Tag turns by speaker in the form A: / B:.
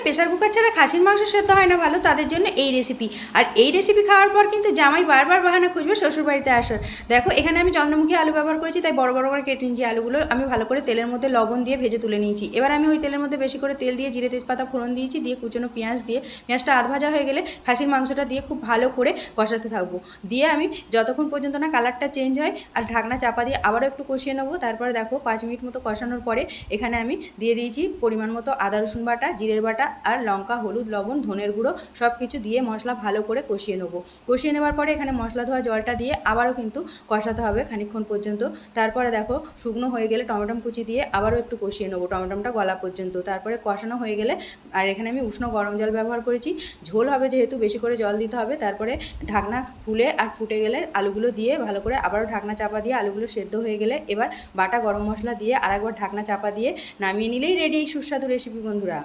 A: Pressure cooker ছাড়া খাসির মাংস সেদ্ধ হয় না ভালো, তাদের জন্য এই রেসিপি। আর এই রেসিপি খাওয়ার পর কিন্তু জামাই বারবার বাহানা খুঁজবে শ্বশুরবাড়িতে আসার। দেখো এখানে আমি চন্দ্রমুখী আলু ব্যবহার করেছি, তাই বড় বড় করে কেটে নিয়েছি। আলুগুলো আমি ভালো করে তেলের মধ্যে লবণ দিয়ে ভেজে তুলে নিয়েছি। এবার আমি ওই তেলের মধ্যে বেশি করে তেল দিয়ে জিরে তেজপাতা ফোড়ন দিয়েছি, দিয়ে কুচনো পেঁয়াজ দিয়ে পেঁয়াজটা আধ ভাজা হয়ে গেলে খাসির মাংসটা দিয়ে খুব ভালো করে কষাতে থাকবো। দিয়ে আমি যতক্ষণ পর্যন্ত না কালারটা চেঞ্জ হয় আর ঢাকনা চাপা দিয়ে আবারও একটু কষিয়ে নেবো। তারপরে দেখো 5 মিনিট মতো কষানোর পরে এখানে আমি দিয়ে দিয়েছি পরিমাণ মতো আদা রসুন বাটা, জিরের বাটা আর লঙ্কা, হলুদ, লবণ, ধনের গুঁড়ো সব কিছু দিয়ে মশলা ভালো করে কষিয়ে নেবো। কষিয়ে নেওয়ার পরে এখানে মশলা ধোয়া জলটা দিয়ে আবারও কিন্তু কষাতে হবে খানিকক্ষণ পর্যন্ত। তারপরে দেখো শুকনো হয়ে গেলে টমেটো কুচি দিয়ে আবারও একটু কষিয়ে নেবো টমেটোটা গলা পর্যন্ত। তারপরে কষানো হয়ে গেলে, আর এখানে আমি উষ্ণ গরম জল ব্যবহার করেছি, ঝোল হবে যেহেতু বেশি করে জল দিতে হবে। তারপরে ঢাকনা খুলে আর ফুটে গেলে আলুগুলো দিয়ে ভালো করে আবারও ঢাকনা চাপা দিয়ে আলুগুলো সেদ্ধ হয়ে গেলে এবার বাটা গরম মশলা দিয়ে আরেকবার ঢাকনা চাপা দিয়ে নামিয়ে নিলেই রেডি এই সুস্বাদু রেসিপি বন্ধুরা।